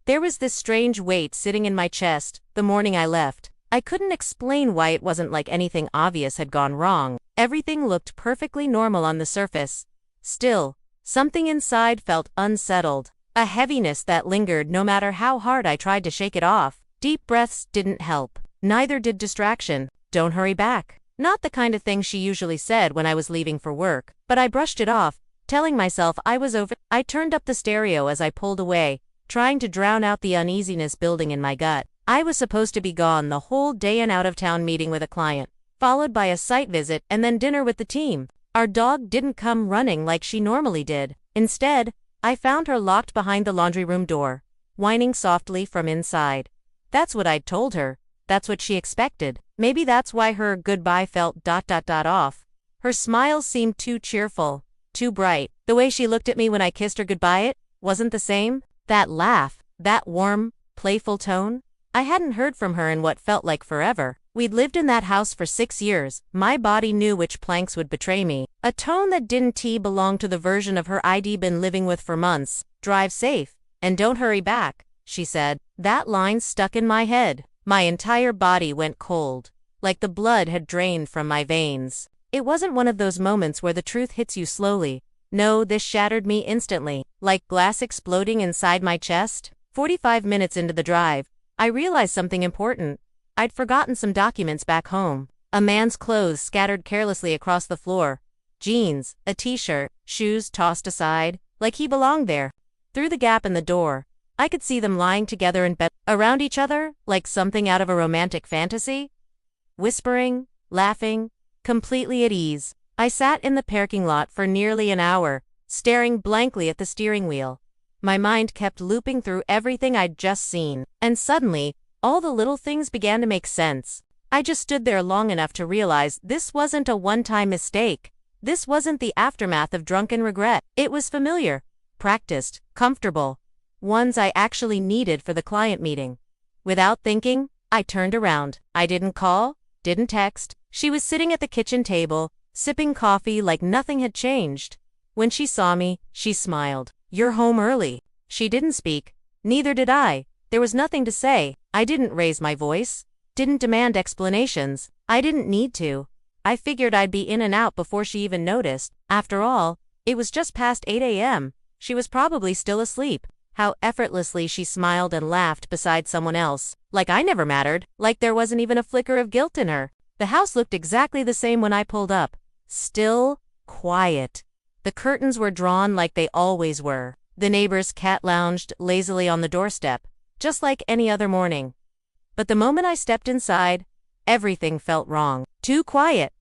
There was this strange weight sitting in my chest the morning I left. I couldn't explain why. It wasn't like anything obvious had gone wrong. Everything looked perfectly normal on the surface. Still, something inside felt unsettled. A heaviness that lingered no matter how hard I tried to shake it off. Deep breaths didn't help. Neither did distraction. Don't hurry back. Not the kind of thing she usually said when I was leaving for work, but I brushed it off, telling myself I was over. I turned up the stereo as I pulled away, trying to drown out the uneasiness building in my gut. I was supposed to be gone the whole day, an out-of-town meeting with a client, followed by a site visit and then dinner with the team. Our dog didn't come running like she normally did. Instead, I found her locked behind the laundry room door, whining softly from inside. That's what I'd told her. That's what she expected. Maybe that's why her goodbye felt off. Her smile seemed too cheerful, too bright. The way she looked at me when I kissed her goodbye, it wasn't the same. That laugh, that warm, playful tone. I hadn't heard from her in what felt like forever. We'd lived in that house for 6 years. My body knew which planks would betray me. A tone that didn't belong to the version of her I'd been living with for months. Drive safe, and don't hurry back, she said. That line stuck in my head. My entire body went cold, like the blood had drained from my veins. It wasn't one of those moments where the truth hits you slowly. No, this shattered me instantly, like glass exploding inside my chest. 45 minutes into the drive, I realized something important. I'd forgotten some documents back home. A man's clothes scattered carelessly across the floor. Jeans, a t-shirt, shoes tossed aside, like he belonged there. Through the gap in the door, I could see them lying together in bed, around each other, like something out of a romantic fantasy. Whispering, laughing, completely at ease. I sat in the parking lot for nearly an hour, staring blankly at the steering wheel. My mind kept looping through everything I'd just seen, and suddenly, all the little things began to make sense. I just stood there long enough to realize this wasn't a one-time mistake. This wasn't the aftermath of drunken regret. It was familiar, practiced, comfortable. Ones I actually needed for the client meeting. Without thinking, I turned around. I didn't call, didn't text. She was sitting at the kitchen table, sipping coffee like nothing had changed. When she saw me, she smiled. "You're home early." She didn't speak. Neither did I. There was nothing to say. I didn't raise my voice. Didn't demand explanations. I didn't need to. I figured I'd be in and out before she even noticed. After all, it was just past 8 a.m. She was probably still asleep. How effortlessly she smiled and laughed beside someone else. Like I never mattered. Like there wasn't even a flicker of guilt in her. The house looked exactly the same when I pulled up. Still, quiet. The curtains were drawn like they always were. The neighbor's cat lounged lazily on the doorstep, just like any other morning. But the moment I stepped inside, everything felt wrong. Too quiet.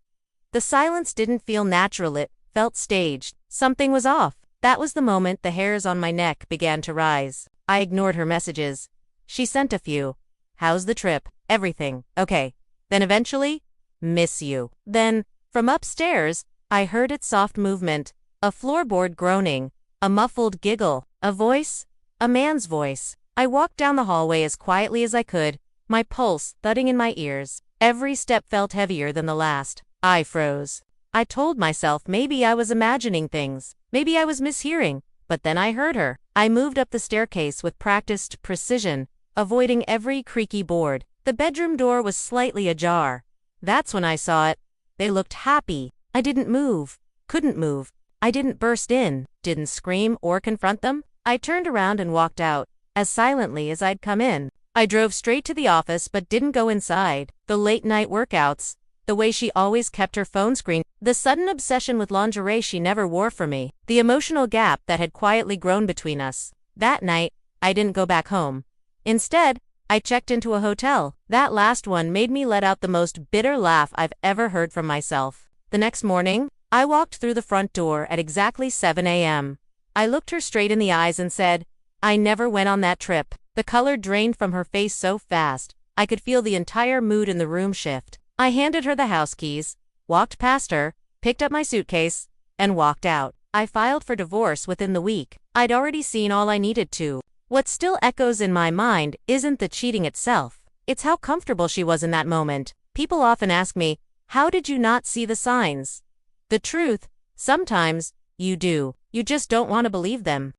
The silence didn't feel natural, it felt staged. Something was off. That was the moment the hairs on my neck began to rise. I ignored her messages. She sent a few. "How's the trip? Everything. Okay." Then eventually, "Miss you." Then, from upstairs, I heard its soft movement, a floorboard groaning, a muffled giggle, a voice, a man's voice. I walked down the hallway as quietly as I could, my pulse thudding in my ears. Every step felt heavier than the last. I froze. I told myself maybe I was imagining things, maybe I was mishearing, but then I heard her. I moved up the staircase with practiced precision, avoiding every creaky board. The bedroom door was slightly ajar. That's when I saw it. They looked happy. I didn't move, couldn't move. I didn't burst in, didn't scream or confront them. I turned around and walked out, as silently as I'd come in. I drove straight to the office but didn't go inside. The late-night workouts, the way she always kept her phone screen, the sudden obsession with lingerie she never wore for me, the emotional gap that had quietly grown between us. That night, I didn't go back home. Instead, I checked into a hotel. That last one made me let out the most bitter laugh I've ever heard from myself. The next morning, I walked through the front door at exactly 7 a.m. I looked her straight in the eyes and said, "I never went on that trip." The color drained from her face so fast, I could feel the entire mood in the room shift. I handed her the house keys, walked past her, picked up my suitcase, and walked out. I filed for divorce within the week. I'd already seen all I needed to. What still echoes in my mind isn't the cheating itself. It's how comfortable she was in that moment. People often ask me, "How did you not see the signs?" The truth, sometimes, you do. You just don't want to believe them.